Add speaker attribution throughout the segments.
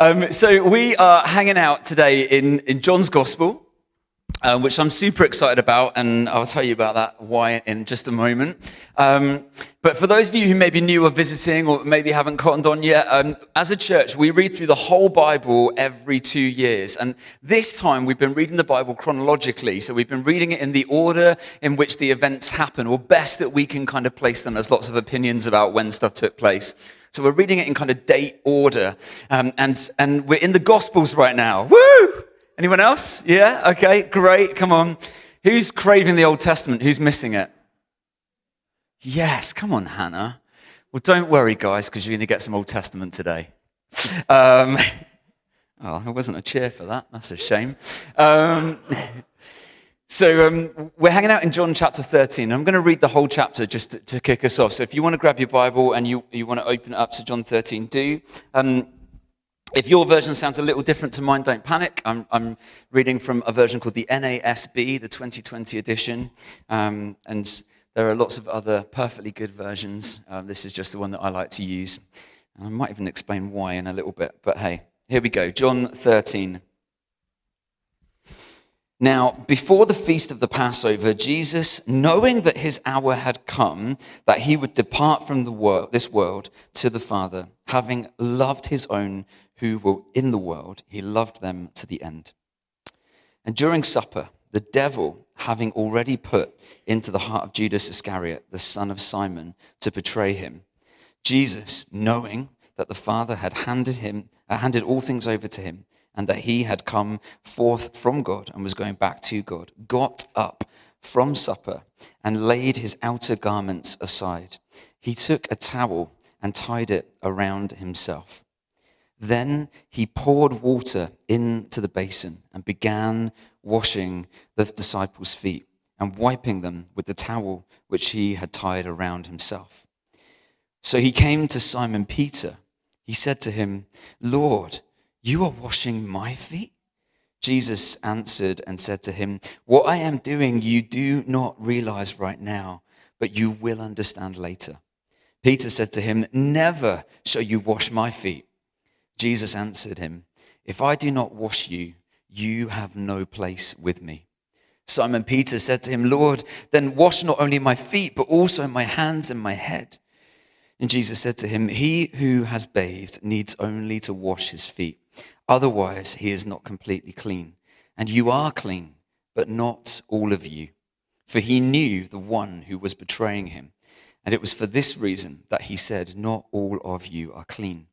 Speaker 1: So we are hanging out today in John's Gospel, which I'm super excited about, and I'll tell you about that why in just a moment. But for those of you who may be new or visiting or maybe haven't cottoned on yet, as a church, we read through the whole Bible every 2 years. And this time we've been reading the Bible chronologically. So we've been reading it in the order in which the events happen, or best that we can kind of place them. There's lots of opinions about when stuff took place. So we're reading it in kind of date order. And we're in the Gospels right now. Woo! Anyone else? Yeah? Okay, great. Come on. Who's craving the Old Testament? Who's missing it? Yes, come on, Hannah. Well, don't worry, guys, because you're going to get some Old Testament today. Oh, there wasn't a cheer for that. That's a shame. So we're hanging out in John chapter 13. I'm going to read the whole chapter just to kick us off. So if you want to grab your Bible and you want to open it up to John 13, do. If your version sounds a little different to mine, don't panic. I'm reading from a version called the NASB, the 2020 edition. And there are lots of other perfectly good versions. This is just the one that I like to use. And I might even explain why in a little bit. But hey, here we go. John 13. Now, before the feast of the Passover, Jesus, knowing that his hour had come, that he would depart from this world to the Father, having loved his own who were in the world, he loved them to the end. And during supper, the devil, having already put into the heart of Judas Iscariot, the son of Simon, to betray him, Jesus, knowing that the Father had handed all things over to him, and that he had come forth from God and was going back to God, got up from supper and laid his outer garments aside. He took a towel and tied it around himself. Then he poured water into the basin and began washing the disciples' feet and wiping them with the towel which he had tied around himself. So he came to Simon Peter. He said to him, "Lord, you are washing my feet?" Jesus answered and said to him, "What I am doing you do not realize right now, but you will understand later." Peter said to him, "Never shall you wash my feet." Jesus answered him, "If I do not wash you, you have no place with me." Simon Peter said to him, "Lord, then wash not only my feet, but also my hands and my head." And Jesus said to him, "He who has bathed needs only to wash his feet. Otherwise, he is not completely clean. And you are clean, but not all of you." For he knew the one who was betraying him. And it was for this reason that he said, "Not all of you are clean."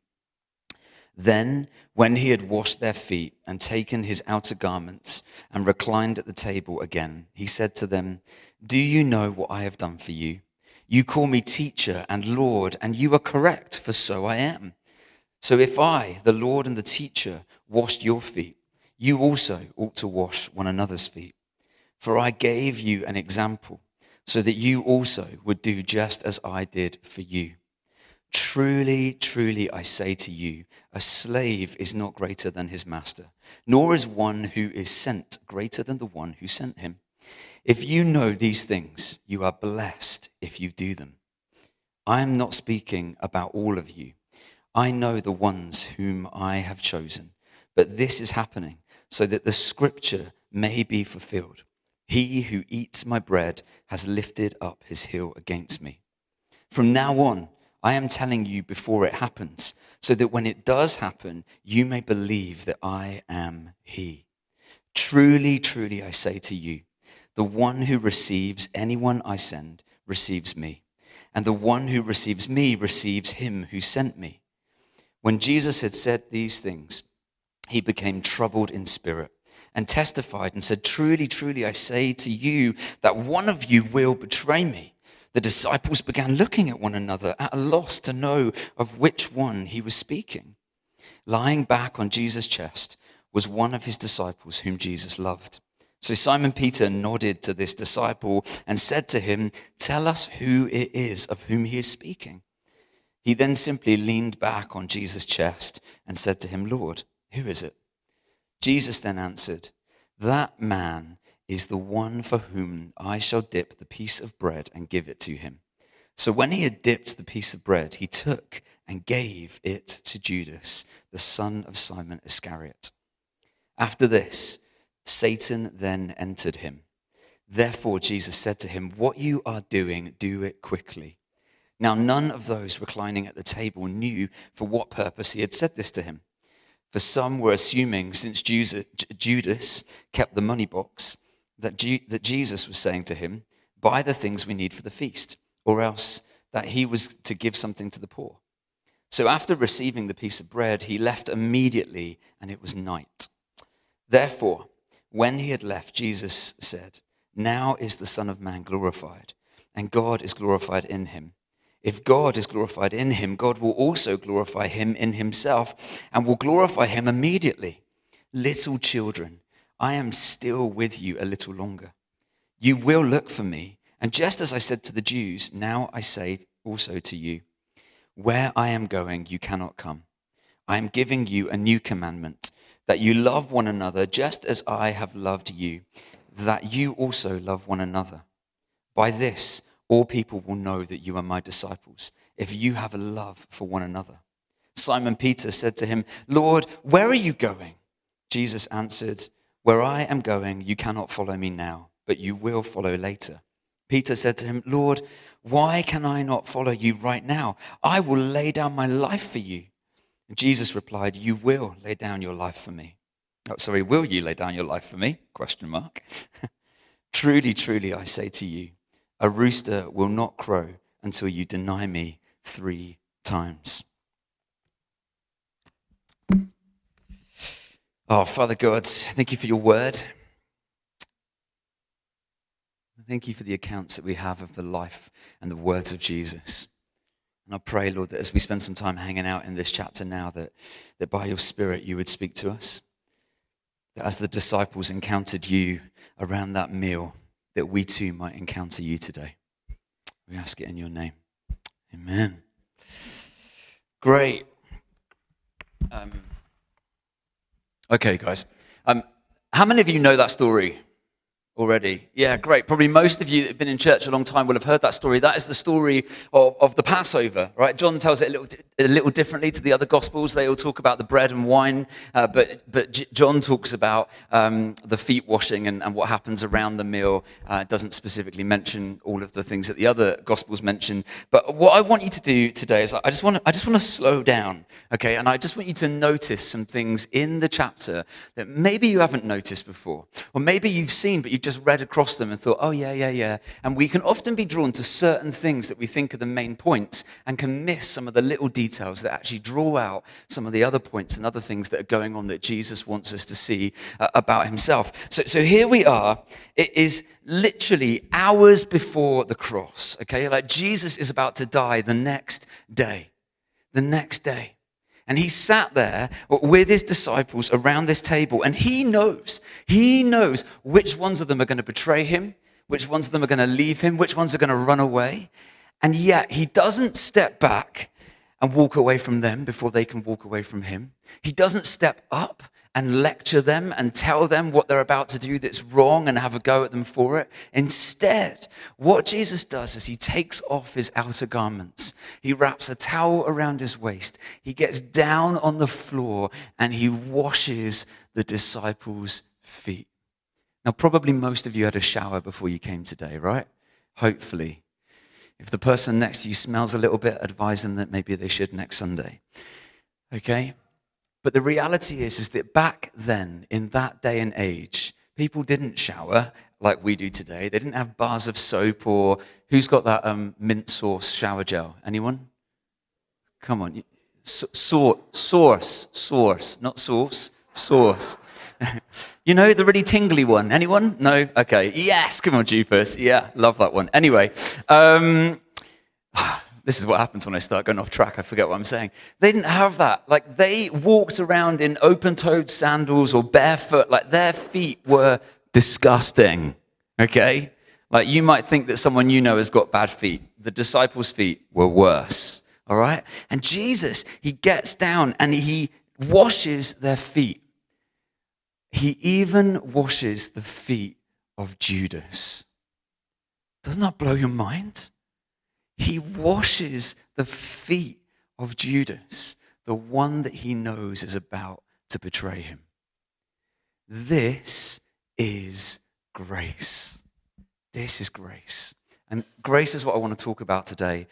Speaker 1: Then, when he had washed their feet and taken his outer garments and reclined at the table again, he said to them, "Do you know what I have done for you? You call me teacher and Lord, and you are correct, for so I am. So if I, the Lord and the teacher, washed your feet, you also ought to wash one another's feet. For I gave you an example, so that you also would do just as I did for you. Truly, truly, I say to you, a slave is not greater than his master, nor is one who is sent greater than the one who sent him. If you know these things, you are blessed if you do them. I am not speaking about all of you. I know the ones whom I have chosen, but this is happening so that the scripture may be fulfilled. He who eats my bread has lifted up his heel against me. From now on, I am telling you before it happens, so that when it does happen, you may believe that I am he. Truly, truly, I say to you, the one who receives anyone I send receives me, and the one who receives me receives him who sent me." When Jesus had said these things, he became troubled in spirit and testified and said, "Truly, truly, I say to you that one of you will betray me." The disciples began looking at one another at a loss to know of which one he was speaking. Lying back on Jesus' chest was one of his disciples whom Jesus loved. So Simon Peter nodded to this disciple and said to him, "Tell us who it is of whom he is speaking." He then simply leaned back on Jesus' chest and said to him, "Lord, who is it?" Jesus then answered, "That man is the one for whom I shall dip the piece of bread and give it to him." So when he had dipped the piece of bread, he took and gave it to Judas, the son of Simon Iscariot. After this, Satan then entered him. Therefore Jesus said to him, "What you are doing, do it quickly." Now none of those reclining at the table knew for what purpose he had said this to him. For some were assuming, since Judas kept the money box, that Jesus was saying to him, "Buy the things we need for the feast," or else that he was to give something to the poor. So after receiving the piece of bread, he left immediately, and it was night. Therefore, when he had left, Jesus said, "Now is the Son of Man glorified, and God is glorified in him. If God is glorified in him, God will also glorify him in himself, and will glorify him immediately. Little children, I am still with you a little longer. You will look for me, and just as I said to the Jews, now I say also to you, where I am going, you cannot come. I am giving you a new commandment, that you love one another just as I have loved you, that you also love one another. By this, all people will know that you are my disciples, if you have a love for one another." Simon Peter said to him, "Lord, where are you going?" Jesus answered, "Where I am going, you cannot follow me now, but you will follow later." Peter said to him, "Lord, why can I not follow you right now? I will lay down my life for you." And Jesus replied, "You will lay down your life for me." Will you lay down your life for me? Question mark. Truly, truly, I say to you, a rooster will not crow until you deny me 3 times. Oh, Father God, thank you for your word. Thank you for the accounts that we have of the life and the words of Jesus. And I pray, Lord, that as we spend some time hanging out in this chapter now, that by your Spirit you would speak to us. That as the disciples encountered you around that meal, that we too might encounter you today. We ask it in your name. Amen. Great. Okay, guys. How many of you know that story already? Yeah, great. Probably most of you that have been in church a long time will have heard that story. That is the story of the Passover, right? John tells it a little differently to the other Gospels. They all talk about the bread and wine, but John talks about the feet washing and what happens around the meal. It doesn't specifically mention all of the things that the other Gospels mention. But what I want you to do today is I just want to slow down, okay? And I just want you to notice some things in the chapter that maybe you haven't noticed before, or maybe you've seen, but you've just read across them and thought, oh, yeah. And we can often be drawn to certain things that we think are the main points and can miss some of the little details that actually draw out some of the other points and other things that are going on that Jesus wants us to see about himself. So here we are. It is literally hours before the cross, okay? Like Jesus is about to die the next day. And he sat there with his disciples around this table, and he knows which ones of them are going to betray him, which ones of them are going to leave him, which ones are going to run away. And yet he doesn't step back and walk away from them before they can walk away from him. He doesn't step up and lecture them and tell them what they're about to do that's wrong and have a go at them for it. Instead, what Jesus does is he takes off his outer garments. He wraps a towel around his waist. He gets down on the floor and he washes the disciples' feet. Now, probably most of you had a shower before you came today, right? Hopefully. If the person next to you smells a little bit, advise them that maybe they should next Sunday. Okay? But the reality is that back then, in that day and age, people didn't shower like we do today. They didn't have bars of soap or... Who's got that mint sauce shower gel? Anyone? Come on. Source. Not sauce. Source. You know, the really tingly one. Anyone? No? Okay. Yes. Come on, Jeepers. Yeah, love that one. Anyway, this is what happens when I start going off track. I forget what I'm saying. They didn't have that. Like, they walked around in open-toed sandals or barefoot. Like, their feet were disgusting, okay? Like, you might think that someone you know has got bad feet. The disciples' feet were worse, all right? And Jesus, he gets down and he washes their feet. He even washes the feet of Judas. Doesn't that blow your mind? He washes the feet of Judas, the one that he knows is about to betray him. This is grace. This is grace. And grace is what I want to talk about today.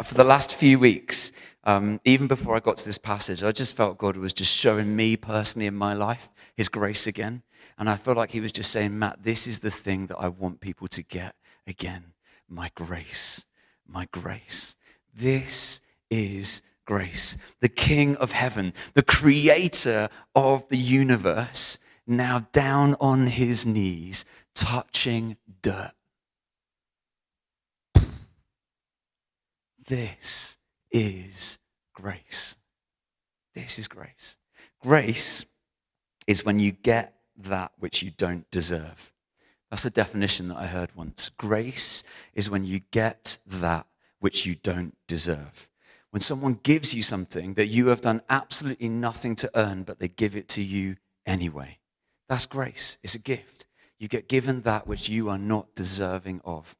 Speaker 1: For the last few weeks, even before I got to this passage, I just felt God was just showing me personally in my life his grace again. And I felt like he was just saying, Matt, this is the thing that I want people to get again. My grace. My grace. This is grace. The King of heaven, the creator of the universe, now down on his knees, touching dirt. This is grace. This is grace. Grace is when you get that which you don't deserve. That's a definition that I heard once. Grace is when you get that which you don't deserve. When someone gives you something that you have done absolutely nothing to earn, but they give it to you anyway. That's grace. It's a gift. You get given that which you are not deserving of.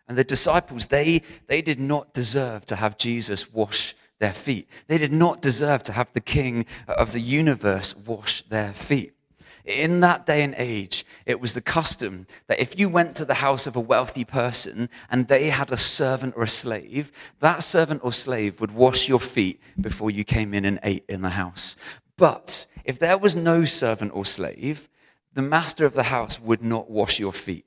Speaker 1: And the disciples, they did not deserve to have Jesus wash their feet. They did not deserve to have the King of the universe wash their feet. In that day and age, it was the custom that if you went to the house of a wealthy person and they had a servant or a slave, that servant or slave would wash your feet before you came in and ate in the house. But if there was no servant or slave, the master of the house would not wash your feet.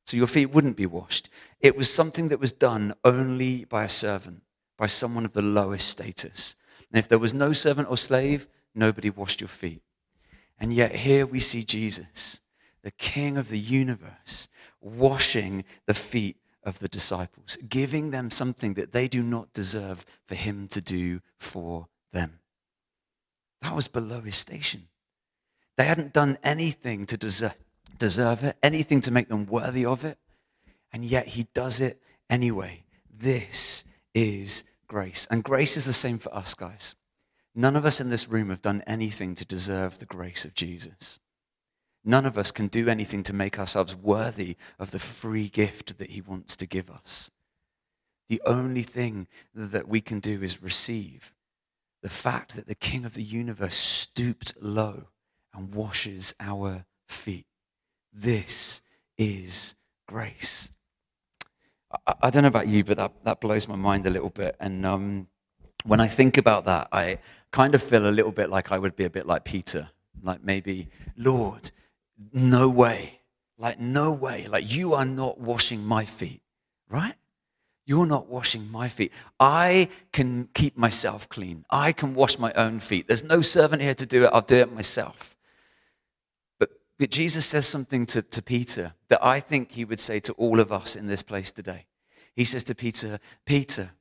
Speaker 1: So your feet wouldn't be washed. It was something that was done only by a servant, by someone of the lowest status. And if there was no servant or slave, nobody washed your feet. And yet here we see Jesus, the King of the universe, washing the feet of the disciples, giving them something that they do not deserve for him to do for them. That was below his station. They hadn't done anything to deserve it, anything to make them worthy of it, and yet he does it anyway. This is grace. And grace is the same for us, guys. None of us in this room have done anything to deserve the grace of Jesus. None of us can do anything to make ourselves worthy of the free gift that he wants to give us. The only thing that we can do is receive the fact that the King of the universe stooped low and washes our feet. This is grace. I don't know about you, but that blows my mind a little bit. And when I think about that, I kind of feel a little bit like I would be a bit like Peter. Like maybe, Lord, no way. Like, no way. Like, you are not washing my feet, right? You're not washing my feet. I can keep myself clean. I can wash my own feet. There's no servant here to do it. I'll do it myself. But Jesus says something to Peter that I think he would say to all of us in this place today. He says to Peter, Peter,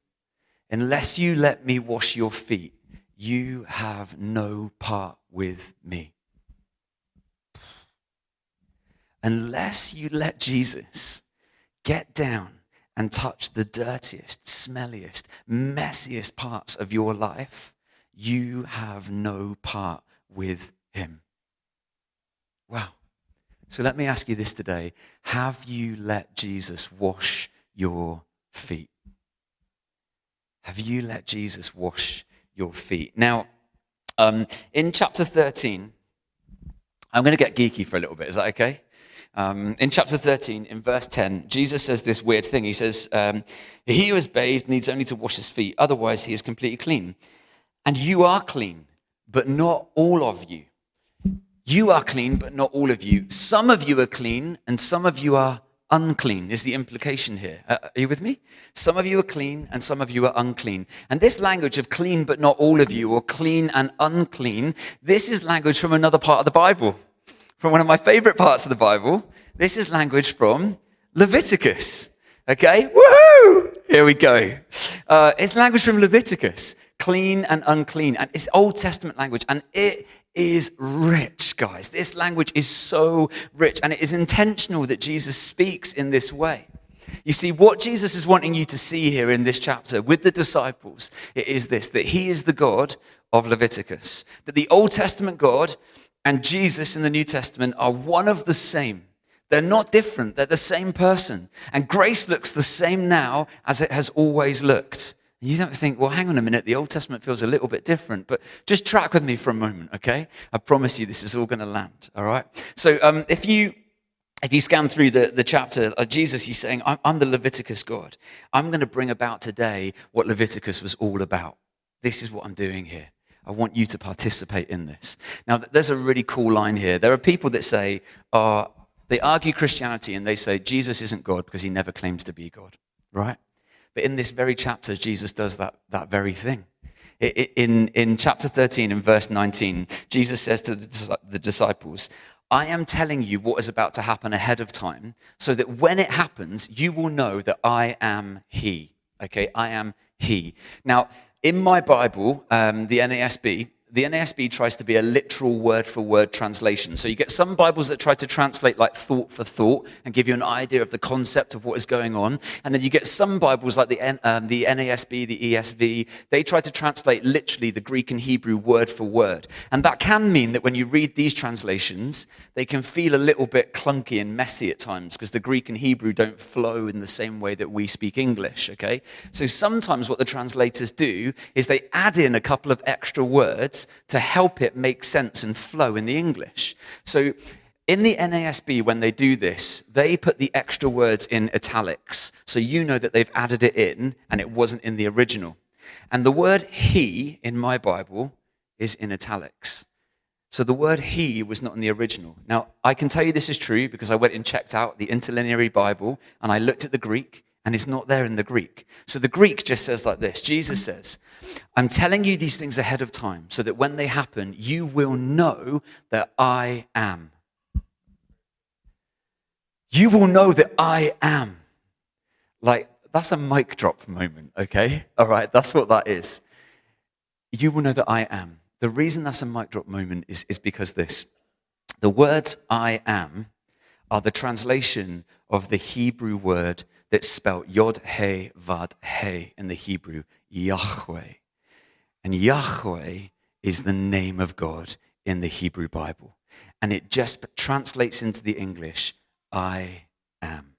Speaker 1: unless you let me wash your feet, you have no part with me. Unless you let Jesus get down and touch the dirtiest, smelliest, messiest parts of your life, you have no part with him. Wow. So let me ask you this today. Have you let Jesus wash your feet? Have you let Jesus wash your feet? Now, in chapter 13, I'm going to get geeky for a little bit. Is that okay? In chapter 13, in verse 10, Jesus says this weird thing. He says, he who is bathed needs only to wash his feet. Otherwise, he is completely clean. And you are clean, but not all of you. You are clean, but not all of you. Some of you are clean, and some of you are unclean, is the implication here. Are you with me? Some of you are clean, and some of you are unclean. And this language of clean, but not all of you, or clean and unclean, this is language from another part of the Bible. From one of my favorite parts of the Bible. This is language from Leviticus. Okay? Woohoo! Here we go. It's language from Leviticus. Clean and unclean. And it's Old Testament language. And it is rich, guys. This language is so rich. And it is intentional that Jesus speaks in this way. You see, what Jesus is wanting you to see here in this chapter with the disciples, it is this, that he is the God of Leviticus. That the Old Testament God and Jesus in the New Testament are one of the same. They're not different. They're the same person. And grace looks the same now as it has always looked. You don't think, well, hang on a minute, the Old Testament feels a little bit different, but just track with me for a moment, okay? I promise you this is all going to land, all right? So if you scan through the chapter, Jesus, he's saying, I'm the Leviticus God. I'm going to bring about today what Leviticus was all about. This is what I'm doing here. I want you to participate in this. Now, there's a really cool line here. There are people that say, they argue Christianity and they say Jesus isn't God because he never claims to be God, right? But in this very chapter, Jesus does that very thing. In chapter 13 and verse 19, Jesus says to the disciples, I am telling you what is about to happen ahead of time so that when it happens, you will know that I am he. Okay, I am he. Now, in my Bible, the NASB tries to be a literal word-for-word translation. So you get some Bibles that try to translate like thought for thought and give you an idea of the concept of what is going on. And then you get some Bibles like the NASB, the ESV, they try to translate literally the Greek and Hebrew word for word. And that can mean that when you read these translations, they can feel a little bit clunky and messy at times because the Greek and Hebrew don't flow in the same way that we speak English, okay? So sometimes what the translators do is they add in a couple of extra words to help it make sense and flow in the English. So in the NASB, when they do this, they put the extra words in italics. So you know that they've added it in and it wasn't in the original. And the word he in my Bible is in italics. So the word he was not in the original. Now, I can tell you this is true because I went and checked out the interlineary Bible and I looked at the Greek and it's not there in the Greek. So the Greek just says like this. Jesus says, I'm telling you these things ahead of time so that when they happen, you will know that I am. You will know that I am. Like, that's a mic drop moment, okay? All right, that's what that is. You will know that I am. The reason that's a mic drop moment is because this. The words I am are the translation of the Hebrew word that's spelled Yod He Vad He in the Hebrew, Yahweh. And Yahweh is the name of God in the Hebrew Bible. And it just translates into the English, I am.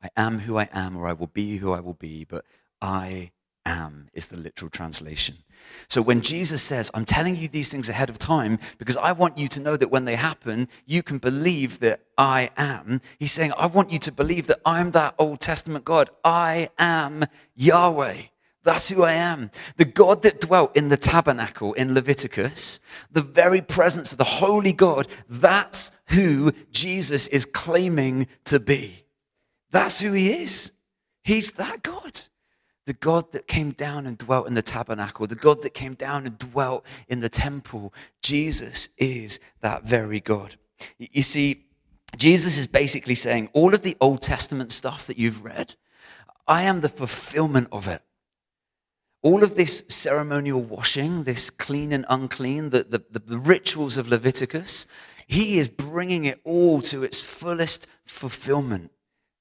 Speaker 1: I am who I am, or I will be who I will be, but I am is the literal translation. So when Jesus says, I'm telling you these things ahead of time because I want you to know that when they happen, you can believe that I am. He's saying, I want you to believe that I'm that Old Testament God. I am Yahweh. That's who I am. The God that dwelt in the tabernacle in Leviticus, the very presence of the holy God, that's who Jesus is claiming to be. That's who he is. He's that God. The God that came down and dwelt in the tabernacle, the God that came down and dwelt in the temple, Jesus is that very God. You see, Jesus is basically saying, all of the Old Testament stuff that you've read, I am the fulfillment of it. All of this ceremonial washing, this clean and unclean, the rituals of Leviticus, he is bringing it all to its fullest fulfillment.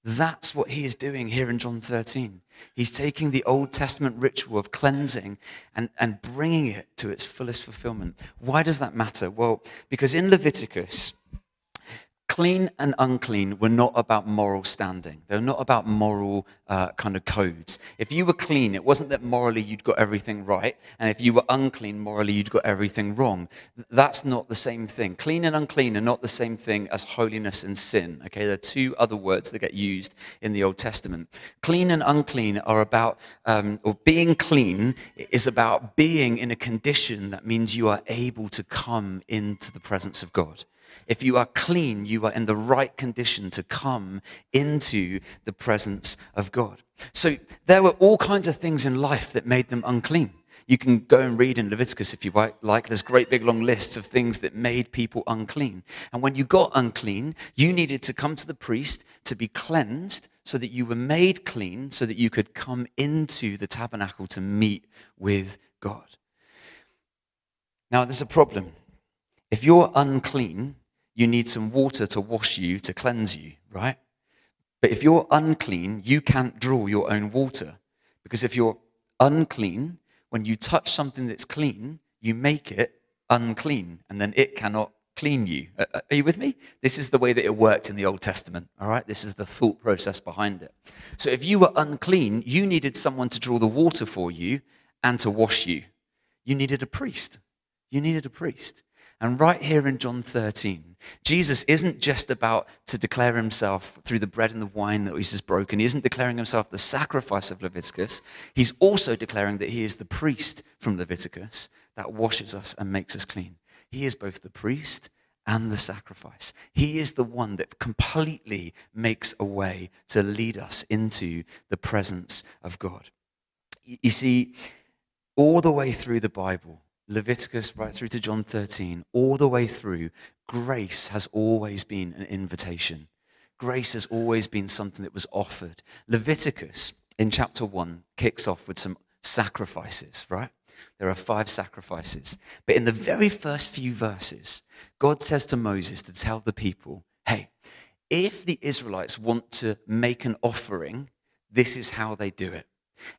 Speaker 1: That's what he is doing here in John 13. He's taking the Old Testament ritual of cleansing and bringing it to its fullest fulfillment. Why does that matter? Well, because in Leviticus, clean and unclean were not about moral standing. They're not about moral kind of codes. If you were clean, it wasn't that morally you'd got everything right, and if you were unclean, morally you'd got everything wrong. That's not the same thing. Clean and unclean are not the same thing as holiness and sin. Okay, there are two other words that get used in the Old Testament. Clean and unclean are about, or being clean is about being in a condition that means you are able to come into the presence of God. If you are clean, you are in the right condition to come into the presence of God. So there were all kinds of things in life that made them unclean. You can go and read in Leviticus if you like. There's great big long lists of things that made people unclean. And when you got unclean, you needed to come to the priest to be cleansed so that you were made clean so that you could come into the tabernacle to meet with God. Now, there's a problem. If you're unclean, you need some water to wash you, to cleanse you, right? But if you're unclean, you can't draw your own water. Because if you're unclean, when you touch something that's clean, you make it unclean, and then it cannot clean you. Are you with me? This is the way that it worked in the Old Testament, all right? This is the thought process behind it. So if you were unclean, you needed someone to draw the water for you and to wash you. You needed a priest. You needed a priest. And right here in John 13, Jesus isn't just about to declare himself through the bread and the wine that he's just broken. He isn't declaring himself the sacrifice of Leviticus. He's also declaring that he is the priest from Leviticus that washes us and makes us clean. He is both the priest and the sacrifice. He is the one that completely makes a way to lead us into the presence of God. You see, all the way through the Bible, Leviticus right through to John 13, all the way through, grace has always been an invitation. Grace has always been something that was offered. Leviticus in chapter 1 kicks off with some sacrifices, right? There are 5 sacrifices. But in the very first few verses, God says to Moses to tell the people, hey, if the Israelites want to make an offering, this is how they do it.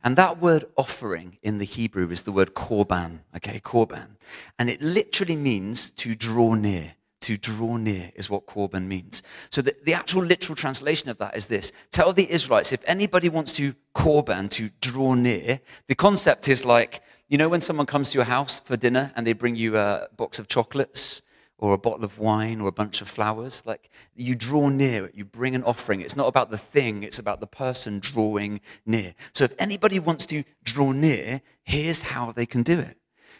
Speaker 1: And that word offering in the Hebrew is the word korban, okay, korban. And it literally means to draw near. To draw near is what korban means. So the actual literal translation of that is this. Tell the Israelites, if anybody wants to korban, to draw near, the concept is like, you know when someone comes to your house for dinner and they bring you a box of chocolates or a bottle of wine or a bunch of flowers? Like, you draw near, you bring an offering. It's not about the thing, it's about the person drawing near. So if anybody wants to draw near, here's how they can do it.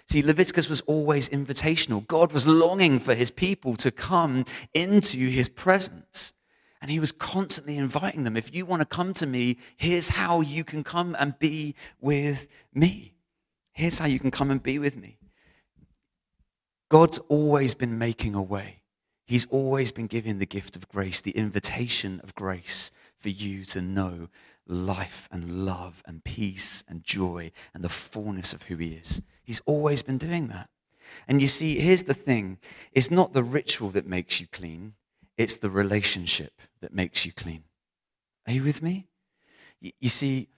Speaker 1: See, Leviticus was always invitational. God was longing for his people to come into his presence. And he was constantly inviting them. If you want to come to me, here's how you can come and be with me. Here's how you can come and be with me. God's always been making a way. He's always been giving the gift of grace, the invitation of grace for you to know life and love and peace and joy and the fullness of who he is. He's always been doing that. And you see, here's the thing. It's not the ritual that makes you clean. It's the relationship that makes you clean. Are you with me? You see,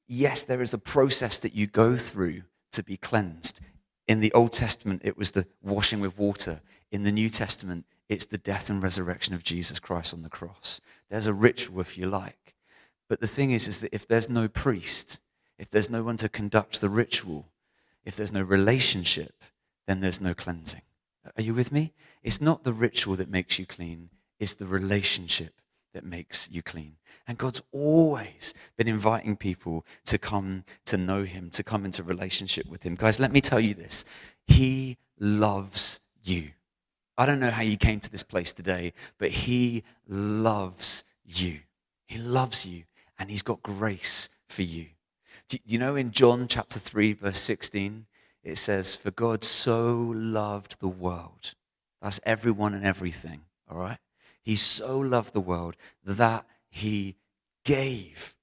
Speaker 1: yes, there is a process that you go through to be cleansed. In the Old Testament, it was the washing with water. In the New Testament, it's the death and resurrection of Jesus Christ on the cross. There's a ritual, if you like. But the thing is that if there's no priest, if there's no one to conduct the ritual, if there's no relationship, then there's no cleansing. Are you with me? It's not the ritual that makes you clean. It's the relationship that makes you clean. And God's always been inviting people to come to know him, to come into relationship with him. Guys, let me tell you this. He loves you. I don't know how you came to this place today, but he loves you. He loves you, and he's got grace for you. Do you know in John chapter 3, verse 16, it says, for God so loved the world. That's everyone and everything, all right? He so loved the world that he gave.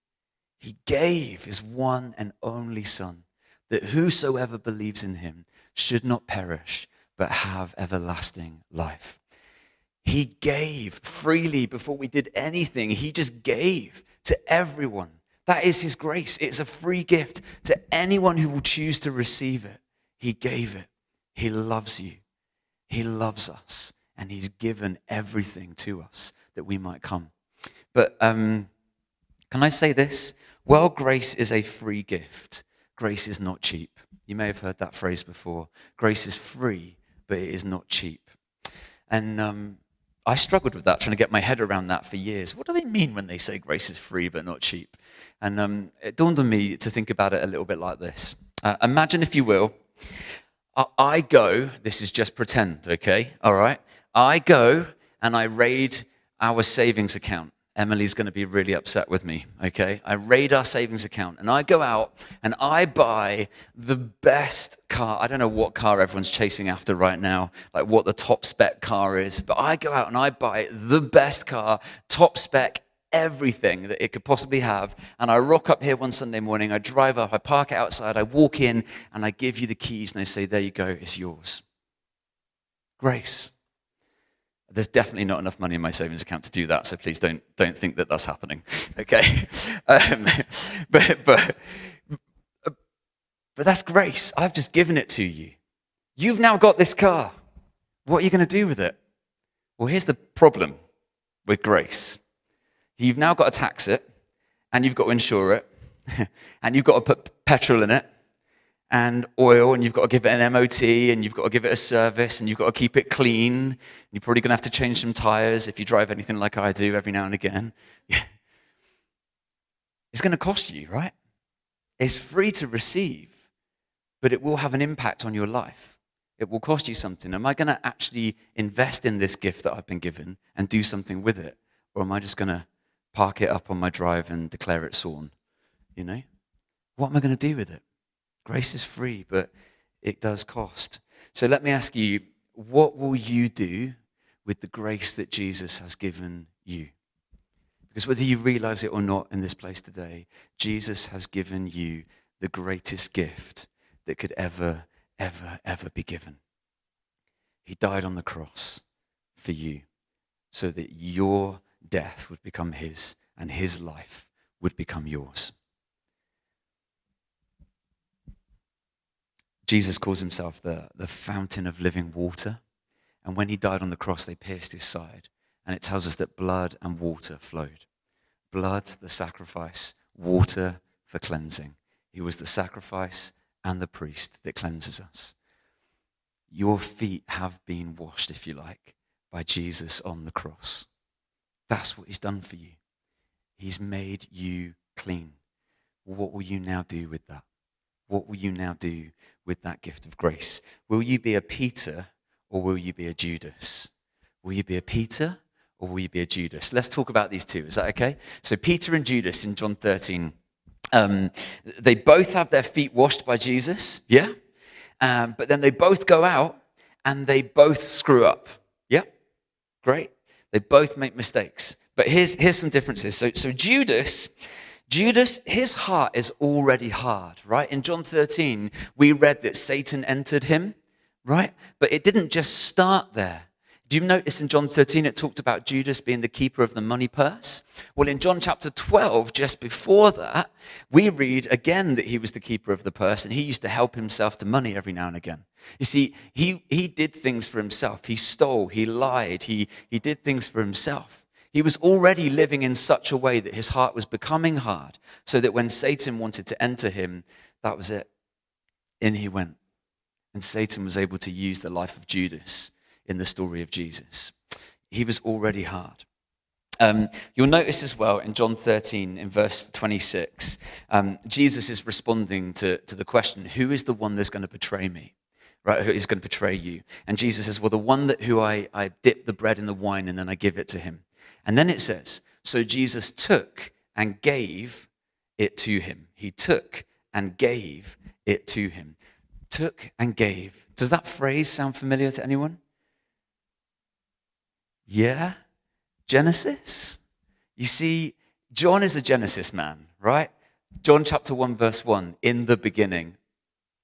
Speaker 1: He gave his one and only Son, that whosoever believes in him should not perish, but have everlasting life. He gave freely before we did anything. He just gave to everyone. That is his grace. It's a free gift to anyone who will choose to receive it. He gave it. He loves you. He loves us. And he's given everything to us that we might come. But can I say this? While grace is a free gift, grace is not cheap. You may have heard that phrase before. Grace is free, but it is not cheap. And I struggled with that, trying to get my head around that for years. What do they mean when they say grace is free but not cheap? And it dawned on me to think about it a little bit like this. Imagine, if you will, I go, this is just pretend, okay? All right? I go and I raid our savings account. Emily's going to be really upset with me, okay? I raid our savings account, and I go out and I buy the best car. I don't know what car everyone's chasing after right now, like what the top spec car is, but I go out and I buy the best car, top spec, everything that it could possibly have, and I rock up here one Sunday morning, I drive up, I park it outside, I walk in, and I give you the keys, and I say, there you go, it's yours. Grace. There's definitely not enough money in my savings account to do that, so please don't think that that's happening, okay? But that's grace. I've just given it to you. You've now got this car. What are you going to do with it? Well, here's the problem with grace. You've now got to tax it, and you've got to insure it, and you've got to put petrol in it, and oil, and you've got to give it an MOT, and you've got to give it a service, and you've got to keep it clean. You're probably going to have to change some tires if you drive anything like I do every now and again. It's going to cost you, right? It's free to receive, but it will have an impact on your life. It will cost you something. Am I going to actually invest in this gift that I've been given and do something with it? Or am I just going to park it up on my drive and declare it sawn? You know? What am I going to do with it? Grace is free, but it does cost. So let me ask you, what will you do with the grace that Jesus has given you? Because whether you realize it or not in this place today, Jesus has given you the greatest gift that could ever be given. He died on the cross for you so that your death would become his and his life would become yours. Jesus calls himself the fountain of living water. And when he died on the cross, they pierced his side. And it tells us that blood and water flowed. Blood, the sacrifice, water for cleansing. He was the sacrifice and the priest that cleanses us. Your feet have been washed, if you like, by Jesus on the cross. That's what he's done for you. He's made you clean. What will you now do with that? What will you now do with that gift of grace? Will you be a Peter or will you be a Judas? Will you be a Peter or will you be a Judas? Let's talk about these two. Is that okay? So Peter and Judas in John 13. They both have their feet washed by Jesus, yeah? But then they both go out and they both screw up. Yeah? Great. They both make mistakes. But here's some differences. So Judas, his heart is already hard, right? In John 13, we read that Satan entered him, right? But it didn't just start there. Do you notice in John 13 it talked about Judas being the keeper of the money purse? Well, in John chapter 12, just before that, we read again that he was the keeper of the purse and he used to help himself to money every now and again. You see, he did things for himself. He stole, he lied, he did things for himself. He was already living in such a way that his heart was becoming hard, so that when Satan wanted to enter him, that was it. In he went. And Satan was able to use the life of Judas in the story of Jesus. He was already hard. You'll notice as well in John 13, in verse 26, Jesus is responding to the question, who is the one that's going to betray me? Right, who is going to betray you? And Jesus says, well, the one who I dip the bread in the wine and then I give it to him. And then it says, so Jesus took and gave it to him. He took and gave it to him. Took and gave. Does that phrase sound familiar to anyone? Yeah? Genesis? You see, John is a Genesis man, right? John chapter 1, verse 1, in the beginning.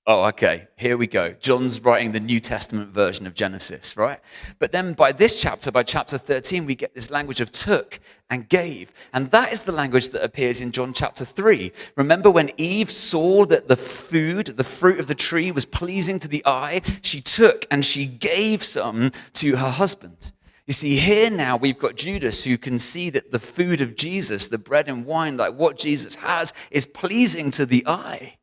Speaker 1: Oh, okay, here we go. John's writing the New Testament version of Genesis, right? But then by chapter 13, we get this language of took and gave. And that is the language that appears in John chapter 3. Remember when Eve saw that the fruit of the tree was pleasing to the eye, she took and she gave some to her husband. You see, here now we've got Judas who can see that the food of Jesus, the bread and wine, like what Jesus has, is pleasing to the eye.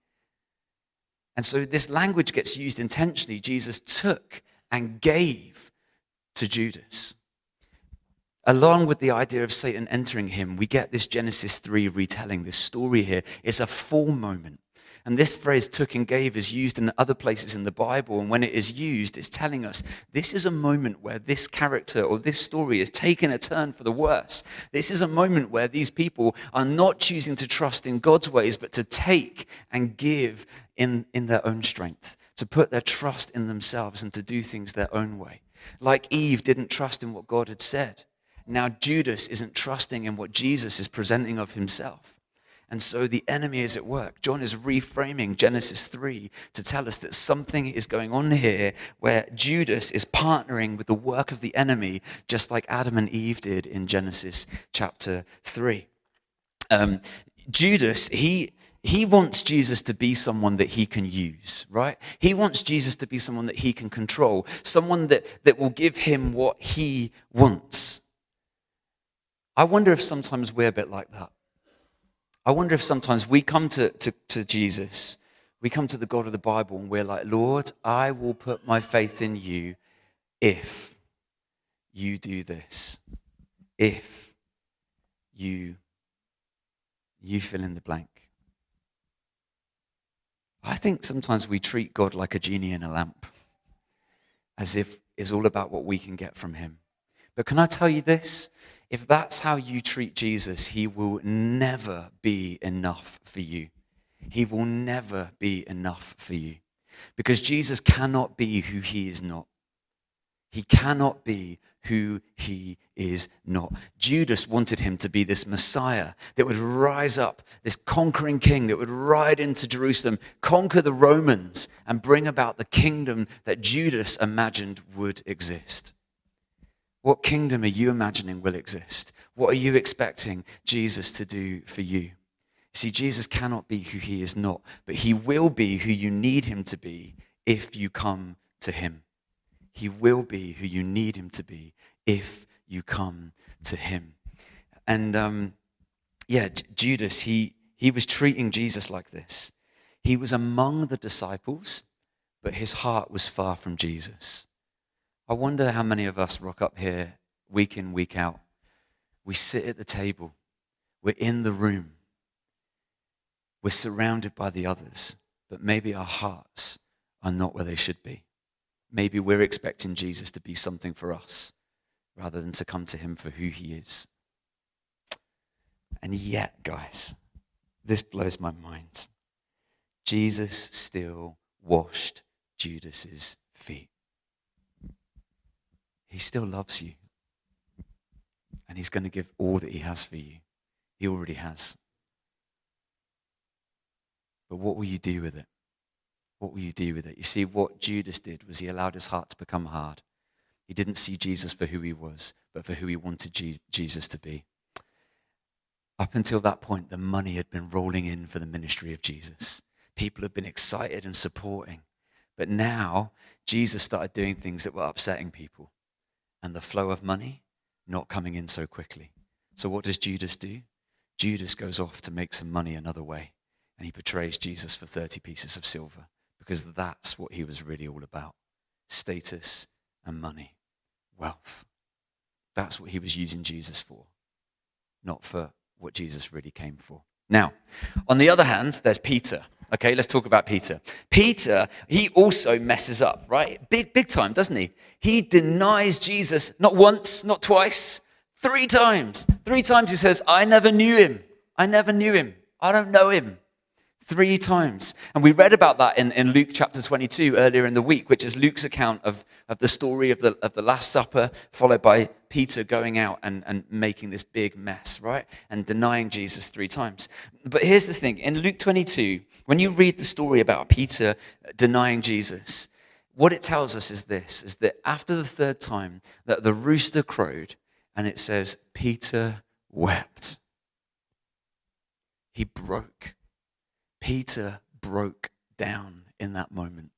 Speaker 1: And so this language gets used intentionally. Jesus took and gave to Judas. Along with the idea of Satan entering him, we get this Genesis 3 retelling. This story here is a full moment. And this phrase took and gave is used in other places in the Bible. And when it is used, it's telling us this is a moment where this character or this story is taking a turn for the worse. This is a moment where these people are not choosing to trust in God's ways, but to take and give in their own strength, to put their trust in themselves and to do things their own way. Like Eve didn't trust in what God had said. Now Judas isn't trusting in what Jesus is presenting of himself. And so the enemy is at work. John is reframing Genesis 3 to tell us that something is going on here where Judas is partnering with the work of the enemy, just like Adam and Eve did in Genesis chapter 3. Judas, he he wants Jesus to be someone that he can use, right? He wants Jesus to be someone that he can control, someone that will give him what he wants. I wonder if sometimes we're a bit like that. I wonder if sometimes we come to Jesus, we come to the God of the Bible, and we're like, Lord, I will put my faith in you if you do this, if you fill in the blank. I think sometimes we treat God like a genie in a lamp, as if it's all about what we can get from him. But can I tell you this? If that's how you treat Jesus, he will never be enough for you. He will never be enough for you. Because Jesus cannot be who he is not. He cannot be who he is not. Judas wanted him to be this Messiah that would rise up, this conquering king that would ride into Jerusalem, conquer the Romans, and bring about the kingdom that Judas imagined would exist. What kingdom are you imagining will exist? What are you expecting Jesus to do for you? See, Jesus cannot be who he is not, but he will be who you need him to be if you come to him. He will be who you need him to be if you come to him. And Judas, he was treating Jesus like this. He was among the disciples, but his heart was far from Jesus. I wonder how many of us rock up here week in, week out. We sit at the table. We're in the room. We're surrounded by the others, but maybe our hearts are not where they should be. Maybe we're expecting Jesus to be something for us rather than to come to him for who he is. And yet, guys, this blows my mind. Jesus still washed Judas's feet. He still loves you. And he's going to give all that he has for you. He already has. But what will you do with it? What will you do with it? You see, what Judas did was he allowed his heart to become hard. He didn't see Jesus for who he was, but for who he wanted Jesus to be. Up until that point, the money had been rolling in for the ministry of Jesus. People had been excited and supporting. But now, Jesus started doing things that were upsetting people. And the flow of money not coming in so quickly. So what does Judas do? Judas goes off to make some money another way. And he betrays Jesus for 30 pieces of silver. Because that's what he was really all about. Status and money. Wealth. That's what he was using Jesus for. Not for what Jesus really came for. Now, on the other hand, there's Peter. Okay, let's talk about Peter. Peter, he also messes up, right? Big time, doesn't he? He denies Jesus not once, not twice, 3 times. 3 times he says, I never knew him. I never knew him. I don't know him. 3 times. And we read about that in Luke chapter 22 earlier in the week, which is Luke's account of the story of the Last Supper, followed by Peter going out and making this big mess, right? And denying Jesus 3 times. But here's the thing. In Luke 22, when you read the story about Peter denying Jesus, what it tells us is this, is that after the 3rd time that the rooster crowed, and it says, Peter wept. He broke. Peter broke down in that moment.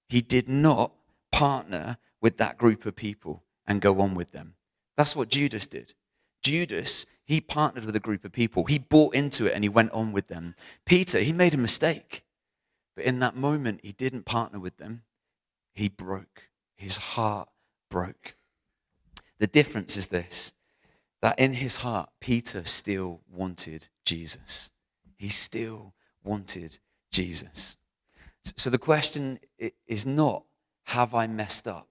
Speaker 1: He did not partner with that group of people and go on with them. That's what Judas did. Judas, he partnered with a group of people. He bought into it and he went on with them. Peter, he made a mistake. But in that moment, he didn't partner with them. He broke. His heart broke. The difference is this, that in his heart, Peter still wanted Jesus. He still wanted Jesus. So the question is not, have I messed up?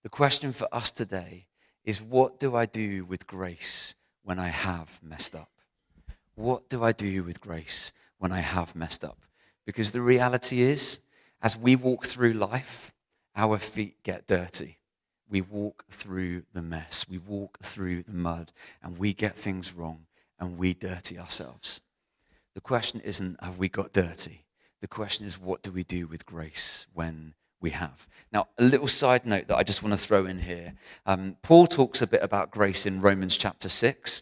Speaker 1: The question for us today is, what do I do with grace when I have messed up? What do I do with grace when I have messed up? Because the reality is, as we walk through life, our feet get dirty. We walk through the mess. We walk through the mud, and we get things wrong, and we dirty ourselves. The question isn't, have we got dirty? The question is, what do we do with grace when we have? Now, a little side note that I just want to throw in here. Paul talks a bit about grace in Romans chapter 6.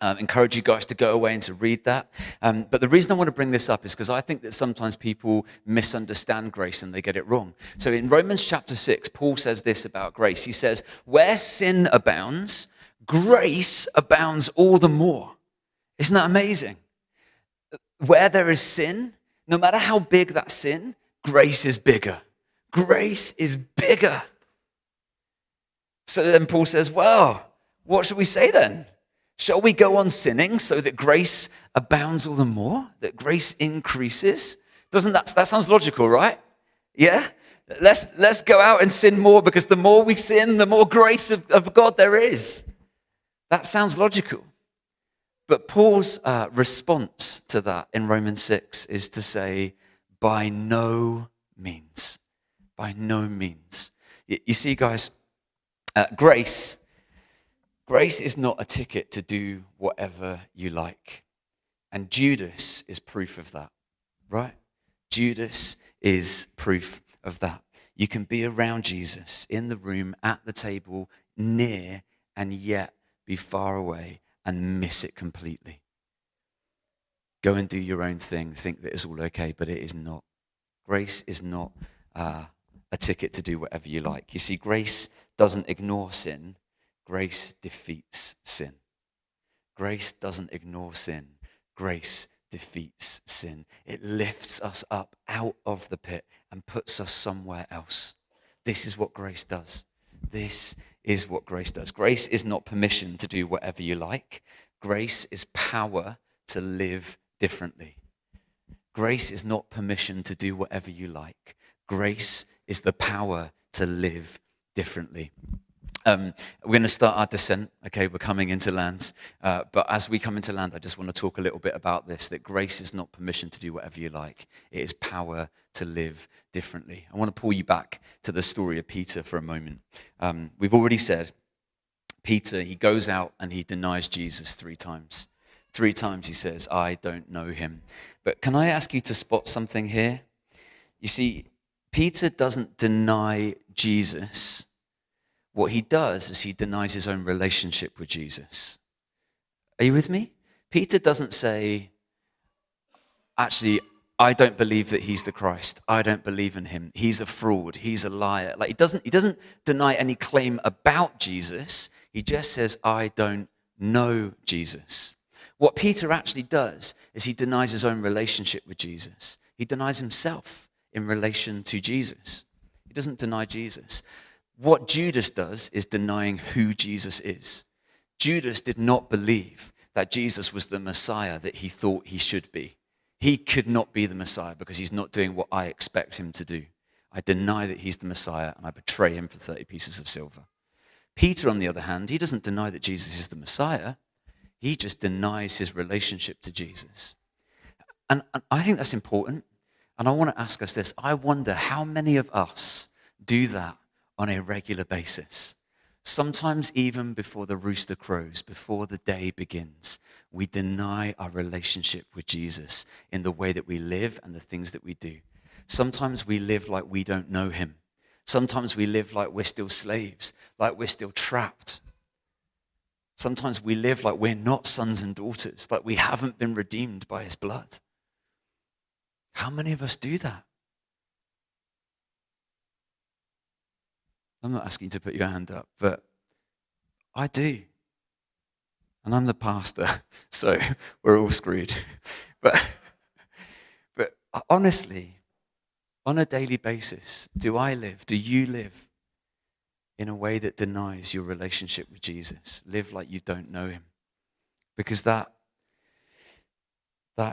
Speaker 1: Encourage you guys to go away and to read that. But the reason I want to bring this up is because I think that sometimes people misunderstand grace and they get it wrong. So in Romans chapter 6, Paul says this about grace. He says, where sin abounds, grace abounds all the more. Isn't that amazing? Where there is sin, no matter how big that sin, grace is bigger. Grace is bigger. So then Paul says, well, what should we say then? Shall we go on sinning so that grace abounds all the more? That grace increases? Doesn't that sounds logical, right? Yeah? Let's go out and sin more, because the more we sin, the more grace of God there is. That sounds logical. But Paul's response to that in Romans 6 is to say, by no means. By no means. You see, guys, grace is not a ticket to do whatever you like. And Judas is proof of that, right? Judas is proof of that. You can be around Jesus, in the room, at the table, near, and yet be far away and miss it completely. Go and do your own thing, think that it's all okay, but it is not. Grace is not a ticket to do whatever you like. You see, grace doesn't ignore sin. Grace defeats sin. Grace doesn't ignore sin. Grace defeats sin. It lifts us up out of the pit and puts us somewhere else. This is what grace does. This is what grace does. Grace is not permission to do whatever you like. Grace is power to live differently. Grace is not permission to do whatever you like. Grace is the power to live differently. We're going to start our descent, okay? We're coming into land. But as we come into land, I just want to talk a little bit about this, that grace is not permission to do whatever you like. It is power to live differently. I want to pull you back to the story of Peter for a moment. We've already said, Peter, he goes out and he denies Jesus 3 times. 3 times he says, I don't know him. But can I ask you to spot something here? You see, Peter doesn't deny Jesus. What he does is he denies his own relationship with Jesus. Are you with me? Peter doesn't say, actually, I don't believe that he's the Christ. I don't believe in him. He's a fraud. He's a liar. Like he doesn't deny any claim about Jesus. He just says, I don't know Jesus. What Peter actually does is he denies his own relationship with Jesus. He denies himself in relation to Jesus. He doesn't deny Jesus. What Judas does is denying who Jesus is. Judas did not believe that Jesus was the Messiah that he thought he should be. He could not be the Messiah because he's not doing what I expect him to do. I deny that he's the Messiah and I betray him for 30 pieces of silver. Peter, on the other hand, he doesn't deny that Jesus is the Messiah. He just denies his relationship to Jesus. And I think that's important. And I want to ask us this. I wonder how many of us do that on a regular basis. Sometimes even before the rooster crows, before the day begins, we deny our relationship with Jesus in the way that we live and the things that we do. Sometimes we live like we don't know him. Sometimes we live like we're still slaves, like we're still trapped. Sometimes we live like we're not sons and daughters, like we haven't been redeemed by his blood. How many of us do that? I'm not asking you to put your hand up, but I do. And I'm the pastor, so we're all screwed. But honestly, on a daily basis, do you live in a way that denies your relationship with Jesus? Live like you don't know him. Because that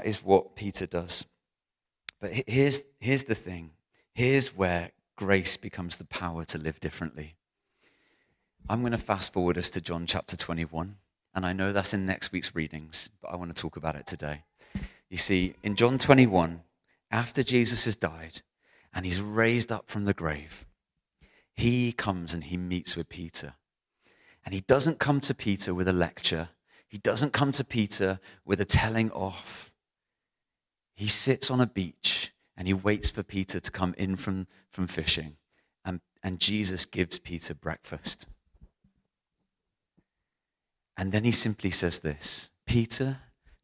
Speaker 1: is what Peter does. But here's the thing. Here's where grace becomes the power to live differently. I'm going to fast forward us to John chapter 21. And I know that's in next week's readings, but I want to talk about it today. You see, in John 21, after Jesus has died and he's raised up from the grave, he comes and he meets with Peter. And he doesn't come to Peter with a lecture. He doesn't come to Peter with a telling off. He sits on a beach and he waits for Peter to come in from fishing. And Jesus gives Peter breakfast. And then he simply says this, Peter,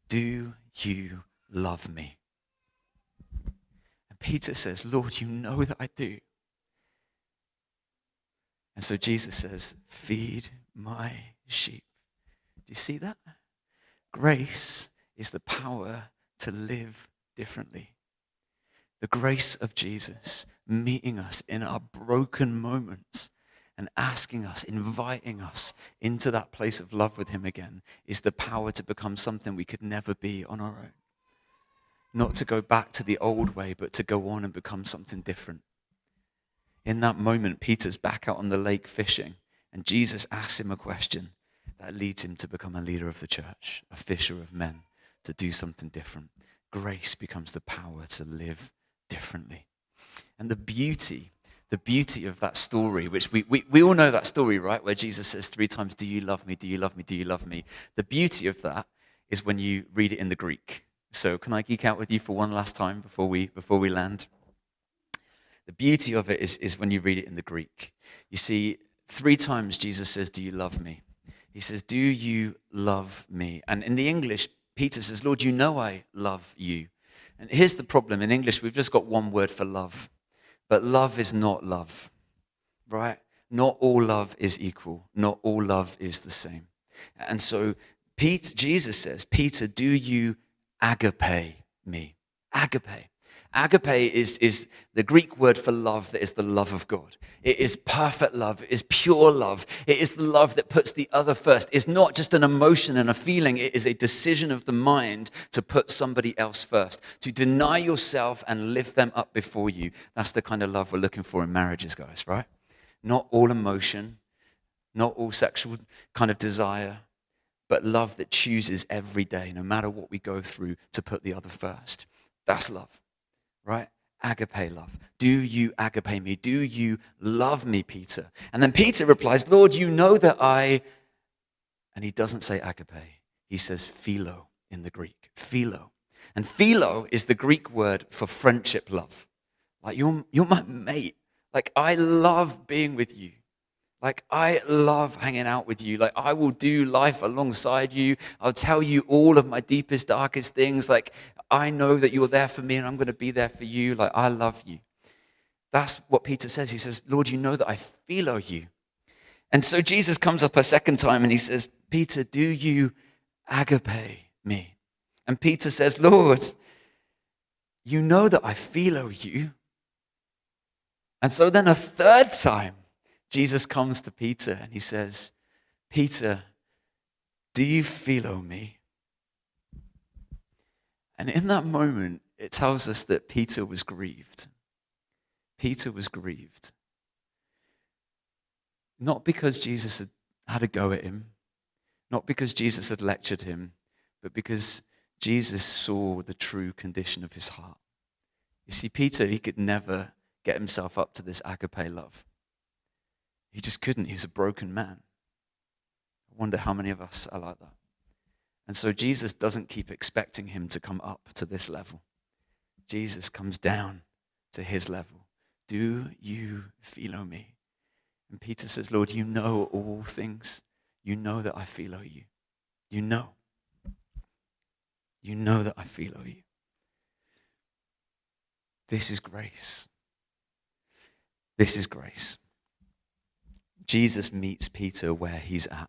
Speaker 1: do you love me? And Peter says, Lord, you know that I do. And so Jesus says, feed my sheep. Do you see that? Grace is the power to live differently. The grace of Jesus meeting us in our broken moments and asking us, inviting us into that place of love with him again is the power to become something we could never be on our own. Not to go back to the old way, but to go on and become something different. In that moment, Peter's back out on the lake fishing, and Jesus asks him a question that leads him to become a leader of the church, a fisher of men, to do something different. Grace becomes the power to live differently. And the beauty of that story, which we all know that story, right? Where Jesus says 3 times, do you love me, do you love me, do you love me? The beauty of that is when you read it in the Greek. So can I geek out with you for one last time before we land? The beauty of it is when you read it in the Greek. You see, 3 times Jesus says, do you love me? He says, do you love me? And in the English, Peter says, Lord, you know I love you. And here's the problem. In English, we've just got one word for love. But love is not love, right? Not all love is equal. Not all love is the same. And so Jesus says, Peter, do you agape me? Agape. Agape is the Greek word for love that is the love of God. It is perfect love. It is pure love. It is the love that puts the other first. It's not just an emotion and a feeling. It is a decision of the mind to put somebody else first, to deny yourself and lift them up before you. That's the kind of love we're looking for in marriages, guys, right? Not all emotion, not all sexual kind of desire, but love that chooses every day, no matter what we go through, to put the other first. That's love. Right? Agape love. Do you agape me? Do you love me, Peter? And then Peter replies, Lord, you know that I... And he doesn't say agape. He says philo in the Greek. Philo. And philo is the Greek word for friendship love. Like, you're my mate. Like, I love being with you. Like, I love hanging out with you. Like, I will do life alongside you. I'll tell you all of my deepest, darkest things. Like, I know that you're there for me and I'm going to be there for you. Like, I love you. That's what Peter says. He says, Lord, you know that I philo you. And so Jesus comes up a second time and he says, Peter, do you agape me? And Peter says, Lord, you know that I philo you. And so then a third time, Jesus comes to Peter and he says, Peter, do you philo me? And in that moment, it tells us that Peter was grieved. Peter was grieved. Not because Jesus had a go at him, not because Jesus had lectured him, but because Jesus saw the true condition of his heart. You see, Peter, he could never get himself up to this agape love. He just couldn't. He was a broken man. I wonder how many of us are like that. And so Jesus doesn't keep expecting him to come up to this level. Jesus comes down to his level. Do you philo me? And Peter says, Lord, you know all things. You know that I philo you. You know. You know that I philo you. This is grace. This is grace. Jesus meets Peter where he's at.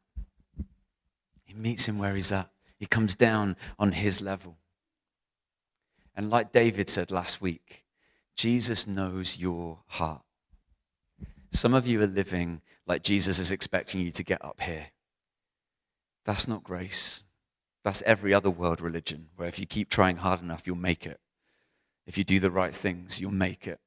Speaker 1: He meets him where he's at. He comes down on his level. And like David said last week, Jesus knows your heart. Some of you are living like Jesus is expecting you to get up here. That's not grace. That's every other world religion, where if you keep trying hard enough, you'll make it. If you do the right things, you'll make it.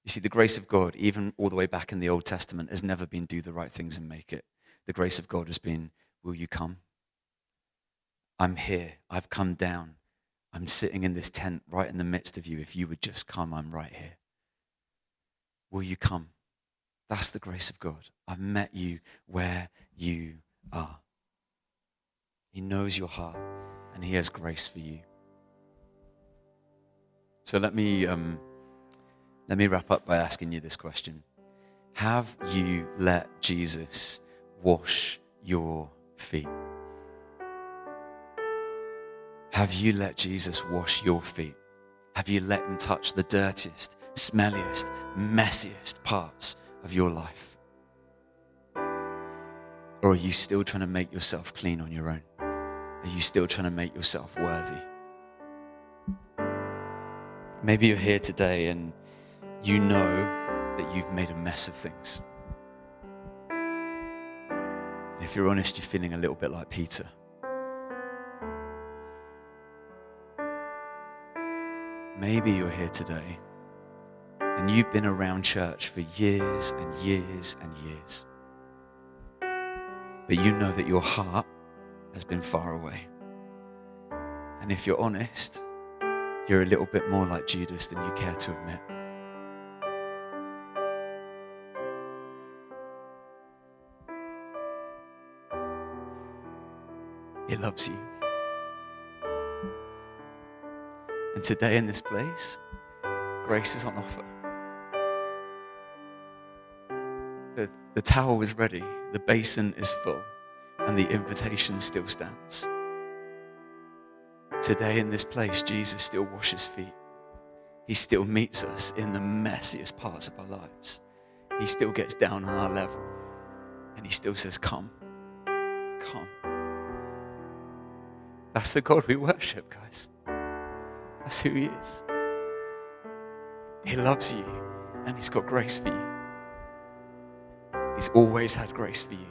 Speaker 1: You see, the grace of God, even all the way back in the Old Testament, has never been do the right things and make it. The grace of God has been, will you come? I'm here. I've come down. I'm sitting in this tent right in the midst of you. If you would just come, I'm right here. Will you come? That's the grace of God. I've met you where you are. He knows your heart and he has grace for you. So let me wrap up by asking you this question. Have you let Jesus wash your feet? Have you let Jesus wash your feet? Have you let him touch the dirtiest, smelliest, messiest parts of your life? Or are you still trying to make yourself clean on your own? Are you still trying to make yourself worthy? Maybe you're here today and you know that you've made a mess of things. And if you're honest, you're feeling a little bit like Peter. Maybe you're here today and you've been around church for years and years and years. But you know that your heart has been far away. And if you're honest, you're a little bit more like Judas than you care to admit. He loves you. And today in this place, grace is on offer. The towel is ready, the basin is full, and the invitation still stands. Today in this place, Jesus still washes feet. He still meets us in the messiest parts of our lives. He still gets down on our level, and he still says, come, come. That's the God we worship, guys. That's who he is. He loves you, and he's got grace for you. He's always had grace for you.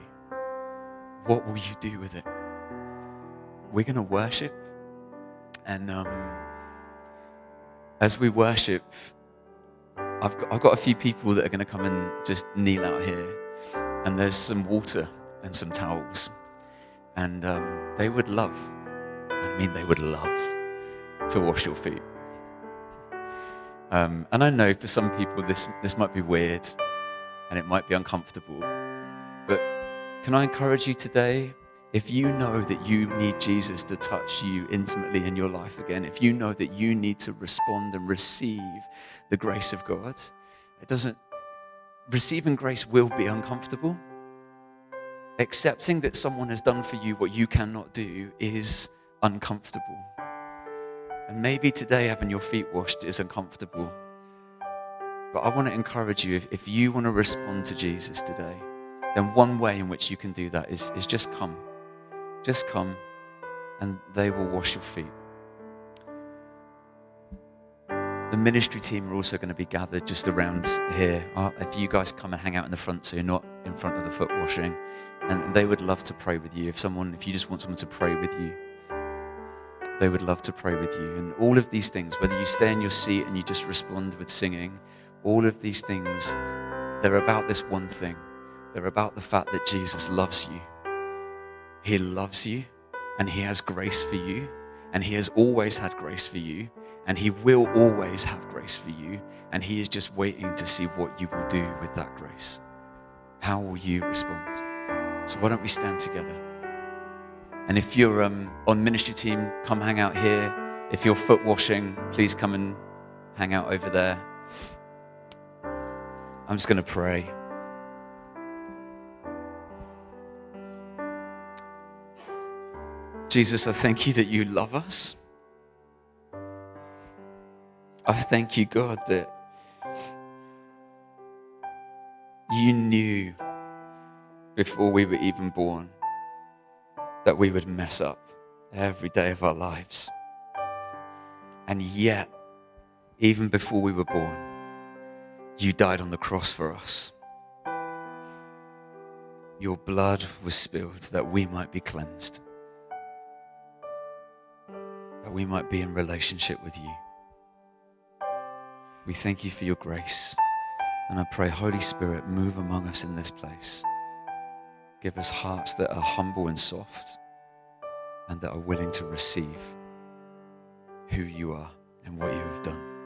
Speaker 1: What will you do with it? We're going to worship, and as we worship, I've got a few people that are going to come and just kneel out here, and there's some water and some towels, and they would love to wash your feet. And I know for some people this might be weird and it might be uncomfortable, but can I encourage you today, if you know that you need Jesus to touch you intimately in your life again, if you know that you need to respond and receive the grace of God, receiving grace will be uncomfortable. Accepting that someone has done for you what you cannot do is uncomfortable. And maybe today having your feet washed is uncomfortable. But I want to encourage you, if you want to respond to Jesus today, then one way in which you can do that is just come. Just come, and they will wash your feet. The ministry team are also going to be gathered just around here. If you guys come and hang out in the front so you're not in front of the foot washing, and they would love to pray with you. If you just want someone to pray with you, they would love to pray with you. And all of these things, whether you stay in your seat and you just respond with singing, all of these things, they're about this one thing. They're about the fact that Jesus loves you. He loves you, and he has grace for you, and he has always had grace for you, and he will always have grace for you, and he is just waiting to see what you will do with that grace. How will you respond? So why don't we stand together? And if you're on ministry team, come hang out here. If you're foot washing, please come and hang out over there. I'm just going to pray. Jesus, I thank you that you love us. I thank you, God, that you knew before we were even born that we would mess up every day of our lives. And yet, even before we were born, you died on the cross for us. Your blood was spilled that we might be cleansed, that we might be in relationship with you. We thank you for your grace. And I pray, Holy Spirit, move among us in this place. Give us hearts that are humble and soft and that are willing to receive who you are and what you have done.